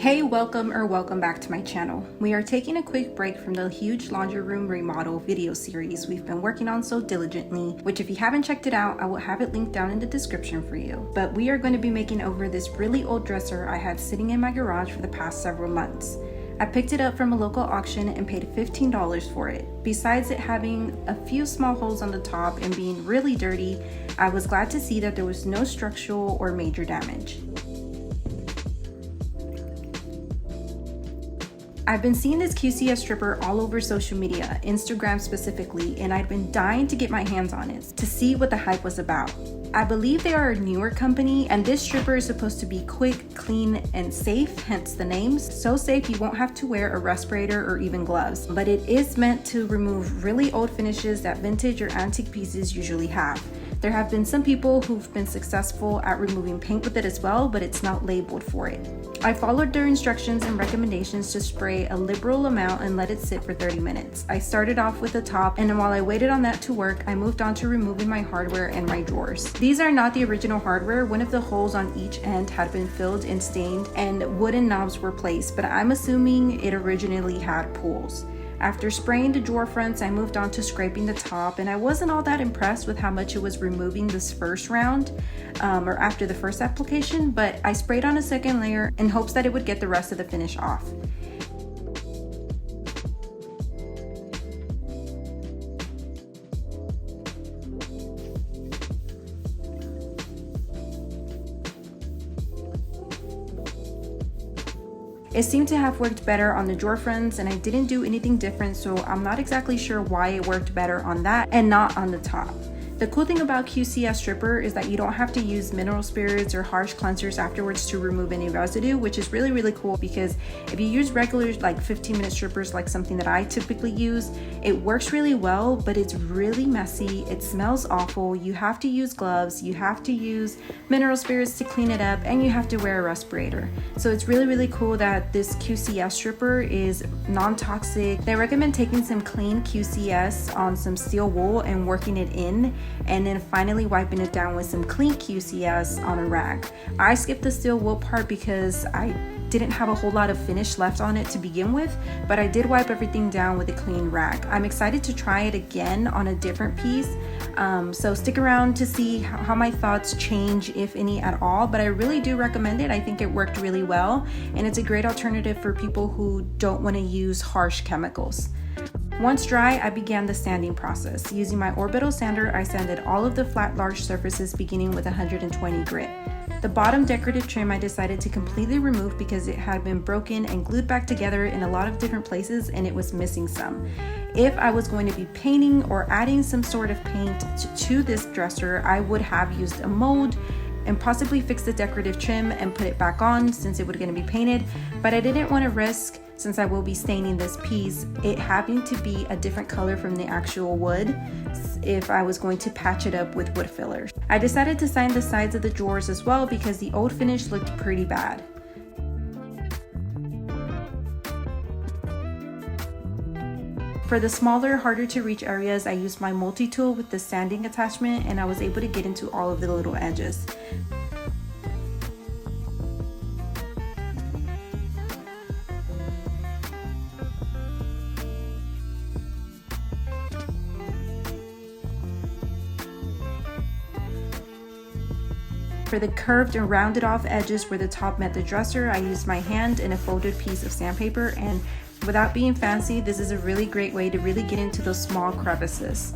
Hey, welcome back to my channel. We are taking a quick break from the huge laundry room remodel video series we've been working on so diligently, which if you haven't checked it out, I will have it linked down in the description for you. But we are going to be making over this really old dresser I had sitting in my garage for the past several months. I picked it up from a local auction and paid $15 for it. Besides it having a few small holes on the top and being really dirty, I was glad to see that there was no structural or major damage. I've been seeing this QCS stripper all over social media, Instagram specifically, and I'd been dying to get my hands on it to see what the hype was about. I believe they are a newer company, and this stripper is supposed to be quick, clean, and safe, hence the name. So safe you won't have to wear a respirator or even gloves, but it is meant to remove really old finishes that vintage or antique pieces usually have. There have been some people who've been successful at removing paint with it as well, but it's not labeled for it. I followed their instructions and recommendations to spray a liberal amount and let it sit for 30 minutes. I started off with the top, and while I waited on that to work, I moved on to removing my hardware and my drawers. These are not the original hardware. One of the holes on each end had been filled and stained, and wooden knobs were placed, but I'm assuming it originally had pulls. After spraying the drawer fronts, I moved on to scraping the top, and I wasn't all that impressed with how much it was removing this first round, or after the first application, but I sprayed on a second layer in hopes that it would get the rest of the finish off. It seemed to have worked better on the drawer fronts, and I didn't do anything different, so I'm not exactly sure why it worked better on that and not on the top. The cool thing about QCS Stripper is that you don't have to use mineral spirits or harsh cleansers afterwards to remove any residue, which is really cool, because if you use regular like 15-minute strippers like something that I typically use, it works really well, but it's really messy. It smells awful. You have to use gloves, you have to use mineral spirits to clean it up, and you have to wear a respirator. So it's really cool that this QCS stripper is non-toxic. They recommend taking some clean QCS on some steel wool and working it in, and then finally wiping it down with some clean QCS on a rag. I skipped the steel wool part because I didn't have a whole lot of finish left on it to begin with, but I did wipe everything down with a clean rag. I'm excited to try it again on a different piece, so stick around to see how my thoughts change, if any at all, but I really do recommend it. I think it worked really well, and it's a great alternative for people who don't want to use harsh chemicals. Once dry, I began the sanding process. Using my orbital sander, I sanded all of the flat large surfaces beginning with 120 grit. The bottom decorative trim I decided to completely remove because it had been broken and glued back together in a lot of different places, and it was missing some. If I was going to be painting or adding some sort of paint to this dresser, I would have used a mold and possibly fix the decorative trim and put it back on since it was going to be painted, but I didn't want to risk, since I will be staining this piece, it having to be a different color from the actual wood if I was going to patch it up with wood fillers. I decided to sand the sides of the drawers as well because the old finish looked pretty bad. For the smaller, harder to reach areas, I used my multi-tool with the sanding attachment, and I was able to get into all of the little edges. For the curved and rounded off edges where the top met the dresser, I used my hand and a folded piece of sandpaper, and without being fancy, this is a really great way to really get into those small crevices.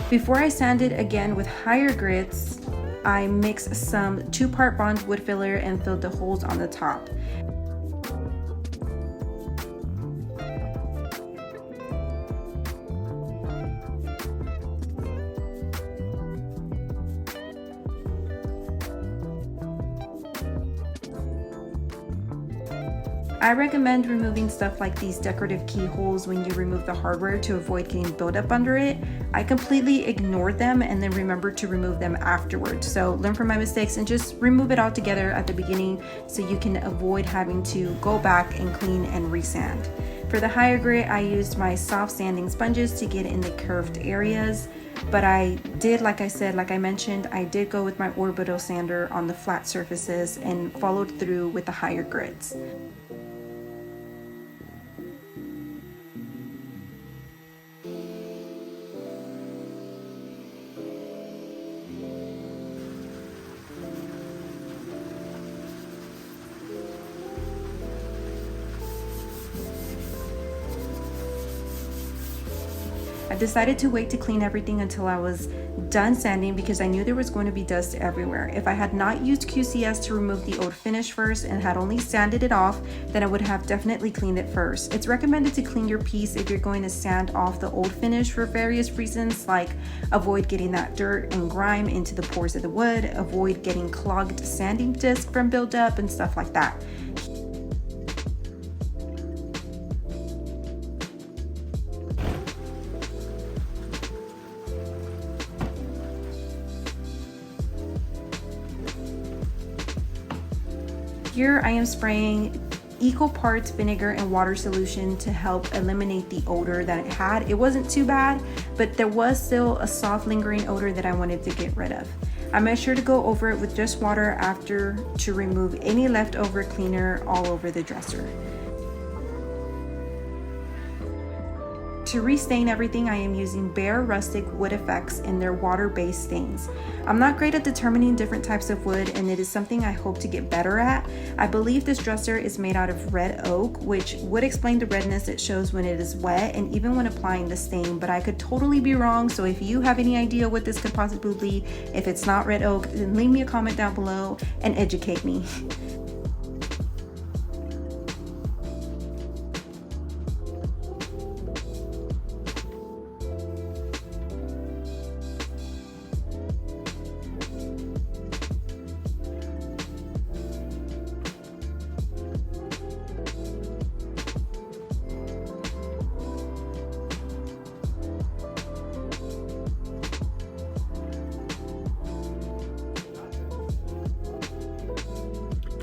Before I sanded again with higher grits, I mixed some 2-part bond wood filler and filled the holes on the top. I recommend removing stuff like these decorative keyholes when you remove the hardware to avoid getting buildup under it. I completely ignored them and then remembered to remove them afterwards. So learn from my mistakes and just remove it all together at the beginning so you can avoid having to go back and clean and resand. For the higher grit, I used my soft sanding sponges to get in the curved areas. But I did, like I mentioned, I did go with my orbital sander on the flat surfaces and followed through with the higher grits. I decided to wait to clean everything until I was done sanding because I knew there was going to be dust everywhere. If I had not used QCS to remove the old finish first and had only sanded it off, then I would have definitely cleaned it first. It's recommended to clean your piece if you're going to sand off the old finish for various reasons, like avoid getting that dirt and grime into the pores of the wood, avoid getting clogged sanding disc from buildup and stuff like that. Here I am spraying equal parts vinegar and water solution to help eliminate the odor that it had. It wasn't too bad, but there was still a soft lingering odor that I wanted to get rid of. I made sure to go over it with just water after to remove any leftover cleaner all over the dresser. To restain everything, I am using Bare Rustic Wood Effects in their water-based stains. I'm not great at determining different types of wood, and it is something I hope to get better at. I believe this dresser is made out of red oak, which would explain the redness it shows when it is wet and even when applying the stain, but I could totally be wrong. So if you have any idea what this could possibly be, if it's not red oak, then leave me a comment down below and educate me.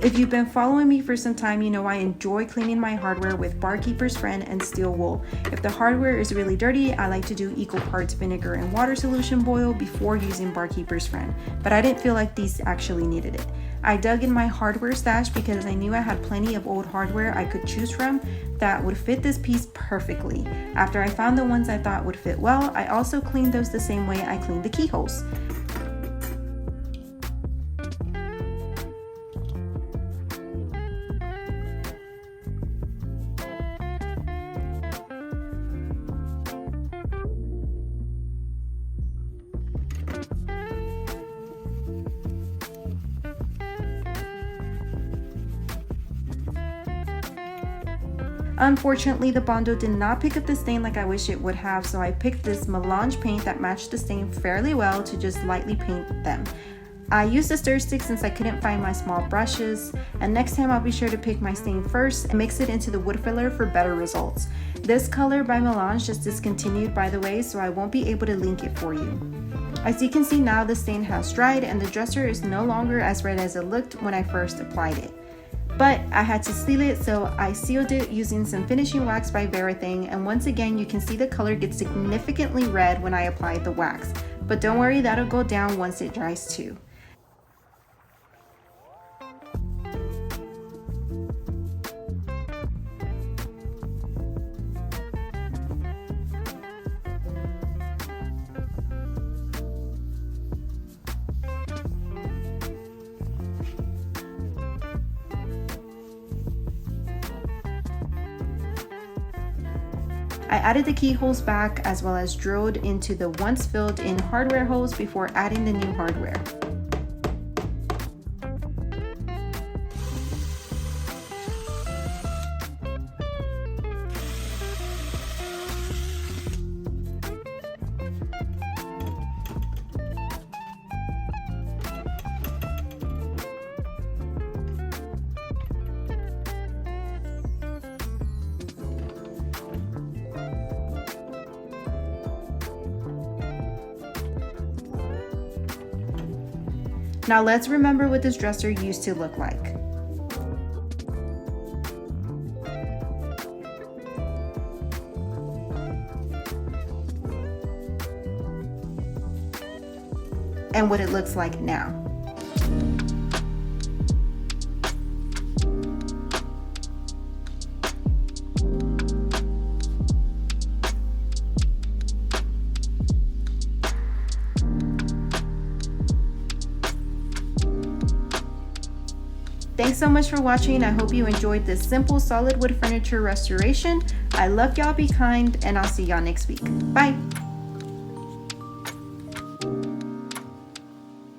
If you've been following me for some time, you know I enjoy cleaning my hardware with Barkeeper's Friend and steel wool. If the hardware is really dirty, I like to do equal parts vinegar and water solution boil before using Barkeeper's Friend, but I didn't feel like these actually needed it. I dug in my hardware stash because I knew I had plenty of old hardware I could choose from that would fit this piece perfectly. After I found the ones I thought would fit well, I also cleaned those the same way I cleaned the keyholes. Unfortunately, the Bondo did not pick up the stain like I wish it would have, so I picked this melange paint that matched the stain fairly well to just lightly paint them. I used a stir stick since I couldn't find my small brushes, and next time I'll be sure to pick my stain first and mix it into the wood filler for better results. This color by Melange just discontinued, by the way, so I won't be able to link it for you. As you can see now, the stain has dried and the dresser is no longer as red as it looked when I first applied it. But I had to seal it, so I sealed it using some finishing wax by Verathing, and once again you can see the color gets significantly red when I applied the wax. But don't worry, that'll go down once it dries too. I added the keyholes back as well as drilled into the once filled in hardware holes before adding the new hardware. Now let's remember what this dresser used to look like. And what it looks like now. Thanks so much for watching. I hope you enjoyed this simple solid wood furniture restoration. I love y'all, be kind, and I'll see y'all next week. Bye.